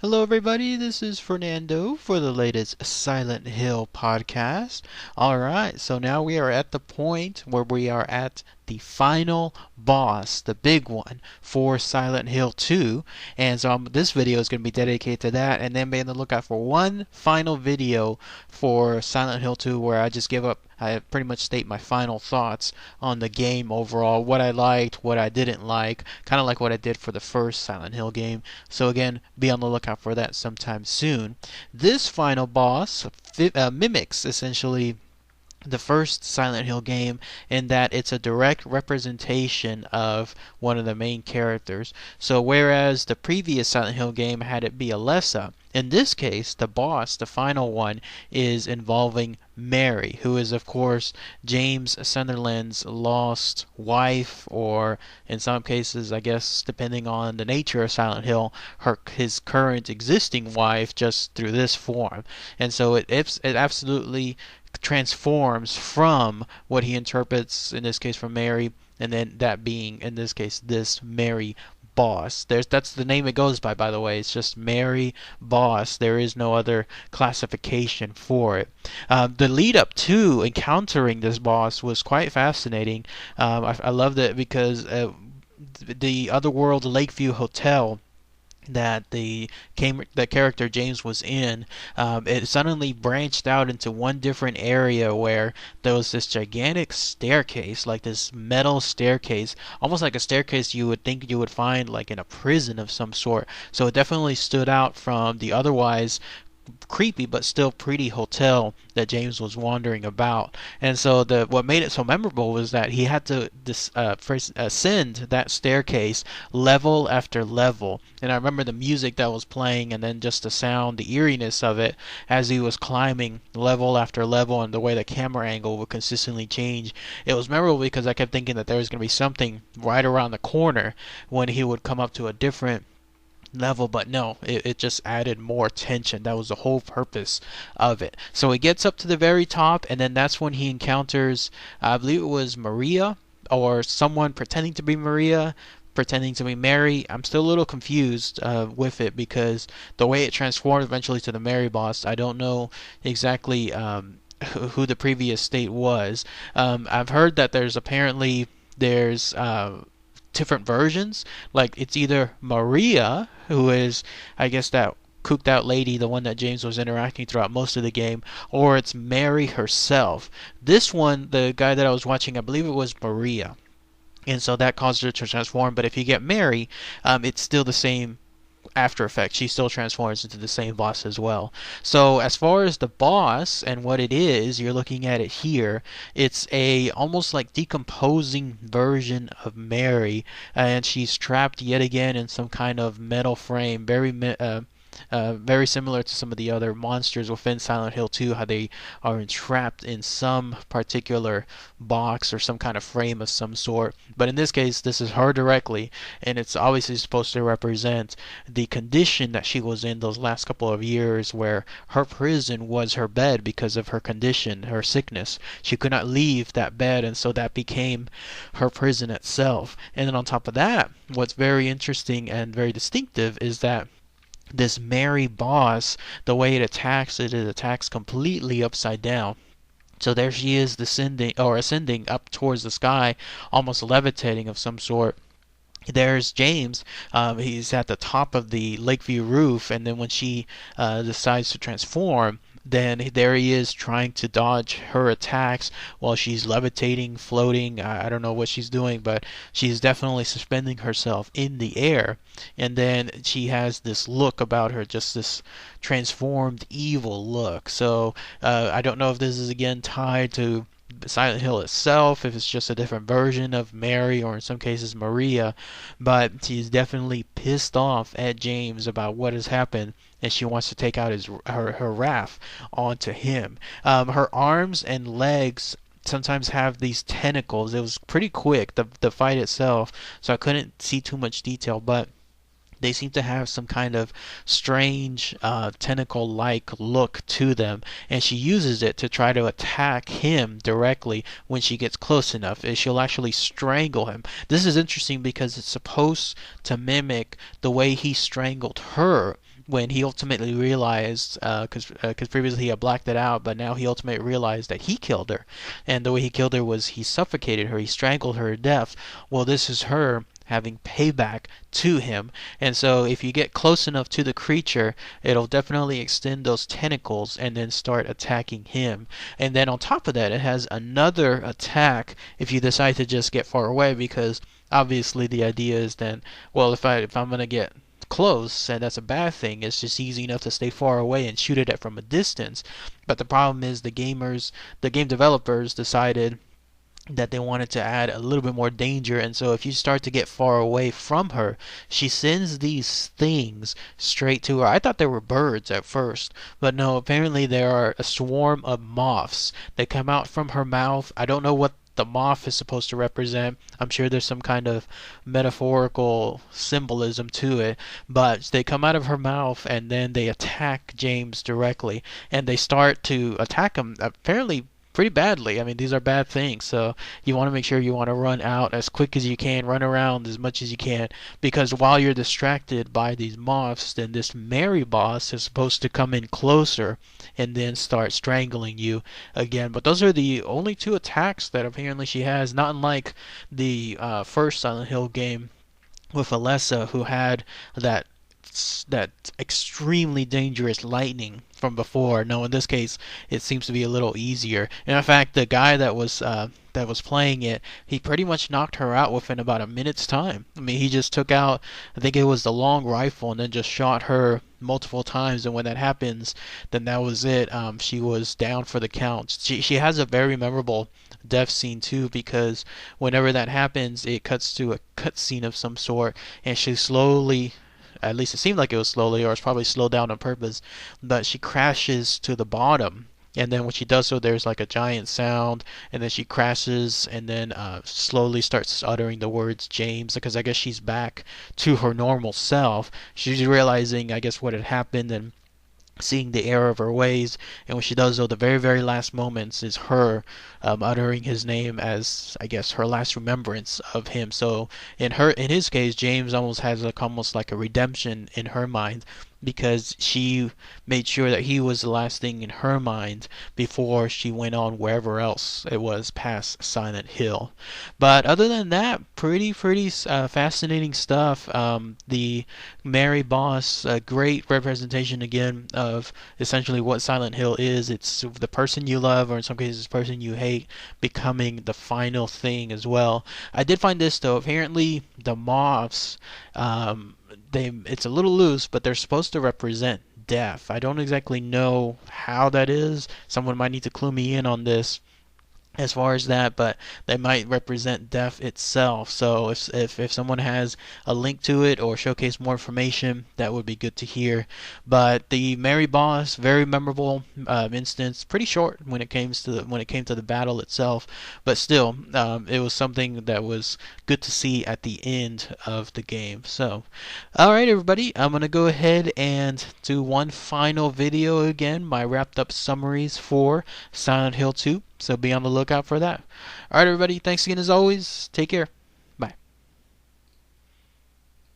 Hello, everybody. This is Fernando for the latest Silent Hill podcast. All right, so now we are at the point where we are at the final boss, the big one for Silent Hill 2. And so this video is going to be dedicated to that, and then be on the lookout for one final video for Silent Hill 2 where I just give up. I pretty much state my final thoughts on the game overall, what I liked, what I didn't like, kind of like what I did for the first Silent Hill game. So again, be on the lookout for that sometime soon. This final boss mimics essentially the first Silent Hill game in that it's a direct representation of one of the main characters. So whereas the previous Silent Hill game had it be Alessa, in this case the boss, the final one, is involving Mary, who is of course James Sunderland's lost wife, or in some cases, I guess depending on the nature of Silent Hill, his current existing wife, just through this form. And so it absolutely transforms from what he interprets, in this case from Mary, and then that being, in this case, this Mary boss. That's the name it goes by the way. It's just Mary boss. There is no other classification for it. The lead up to encountering this boss was quite fascinating. I loved it because the Otherworld Lakeview Hotel that the character James was in, it suddenly branched out into one different area where there was this gigantic staircase, like this metal staircase, almost like a staircase you would think you would find like in a prison of some sort. So it definitely stood out from the otherwise creepy but still pretty hotel that James was wandering about. And so what made it so memorable was that he had to ascend that staircase level after level. And I remember the music that was playing, and then just the sound, the eeriness of it as he was climbing level after level, and the way the camera angle would consistently change. It was memorable because I kept thinking that there was going to be something right around the corner when he would come up to a different level, but no, it just added more tension. That was the whole purpose of it. So he gets up to the very top, and then that's when he encounters, I believe it was Maria, or someone pretending to be Maria, pretending to be Mary. I'm still a little confused with it, because the way it transformed eventually to the Mary boss, I don't know exactly who the previous state was. I've heard that there's different versions. Like, it's either Maria, who is, I guess, that cooked out lady, the one that James was interacting throughout most of the game, or it's Mary herself. This one, the guy that I was watching, I believe it was Maria, and so that caused her to transform. But if you get Mary, it's still the same after effect. She still transforms into the same boss as well. So as far as the boss and what it is, you're looking at it here. It's a almost like decomposing version of Mary, and she's trapped yet again in some kind of metal frame, very similar to some of the other monsters within Silent Hill 2, how they are entrapped in some particular box or some kind of frame of some sort. But in this case, this is her directly, and it's obviously supposed to represent the condition that she was in those last couple of years, where her prison was her bed because of her condition, her sickness. She could not leave that bed, and so that became her prison itself. And then on top of that, what's very interesting and very distinctive is that this Mary boss, the way it attacks completely upside down. So there she is, ascending up towards the sky, almost levitating of some sort. There's James. He's at the top of the Lakeview roof, and then when she decides to transform, then there he is trying to dodge her attacks while she's levitating, floating. I don't know what she's doing, but she's definitely suspending herself in the air. And then she has this look about her, just this transformed evil look. So I don't know if this is again tied to Silent Hill itself, if it's just a different version of Mary, or in some cases Maria, but she's definitely pissed off at James about what has happened, and she wants to take out her wrath onto him. Her arms and legs sometimes have these tentacles. It was pretty quick, the fight itself, so I couldn't see too much detail, but they seem to have some kind of strange tentacle-like look to them, and she uses it to try to attack him directly when she gets close enough. She'll actually strangle him. This is interesting because it's supposed to mimic the way he strangled her when he ultimately realized, because previously he had blacked it out, but now he ultimately realized that he killed her, and the way he killed her was he suffocated her, he strangled her to death. Well, this is her having payback to him. And so if you get close enough to the creature, it'll definitely extend those tentacles and then start attacking him. And then on top of that, it has another attack if you decide to just get far away, because obviously the idea is then, well, if I'm going to get close, and that's a bad thing, it's just easy enough to stay far away and shoot it at from a distance. But the problem is the game developers decided that they wanted to add a little bit more danger, and so if you start to get far away from her, she sends these things straight to her. I thought they were birds at first, but no, apparently there are a swarm of moths that come out from her mouth. I don't know what the moth is supposed to represent. I'm sure there's some kind of metaphorical symbolism to it, but they come out of her mouth and then they attack James directly, and they start to attack him apparently pretty badly. I mean, these are bad things, so you want to make sure you want to run out as quick as you can, run around as much as you can, because while you're distracted by these moths, then this Mary boss is supposed to come in closer and then start strangling you again. But those are the only two attacks that apparently she has, not unlike the first Silent Hill game with Alessa, who had that extremely dangerous lightning from before. No, in this case, it seems to be a little easier. And in fact, the guy that was playing it, he pretty much knocked her out within about a minute's time. I mean, he just took out, I think it was the long rifle, and then just shot her multiple times. And when that happens, then that was it. She was down for the count. She has a very memorable death scene too, because whenever that happens, it cuts to a cutscene of some sort, and she slowly, at least it seemed like it was slowly, or it's probably slowed down on purpose, but she crashes to the bottom. And then when she does so, there's like a giant sound, and then she crashes, and then slowly starts uttering the words James, because I guess she's back to her normal self. She's realizing, I guess, what had happened, and seeing the error of her ways. And when she does so, the very, very last moments is her uttering his name as, I guess, her last remembrance of him. So in his case, James almost has almost like a redemption in her mind, because she made sure that he was the last thing in her mind before she went on wherever else it was past Silent Hill. But other than that, pretty fascinating stuff. The Mary boss, a great representation again of essentially what Silent Hill is. It's the person you love, or in some cases the person you hate, becoming the final thing as well. I did find this though, apparently the moths, it's a little loose, but they're supposed to represent death. I don't exactly know how that is. Someone might need to clue me in on this as far as that, but they might represent death itself. So if someone has a link to it or showcase more information, that would be good to hear. But the Mary boss, very memorable instance. Pretty short when it came to the battle itself, but still, it was something that was good to see at the end of the game. So, all right, everybody, I'm gonna go ahead and do one final video again, my wrapped up summaries for Silent Hill 2. So be on the lookout for that. Alright, everybody. Thanks again as always. Take care.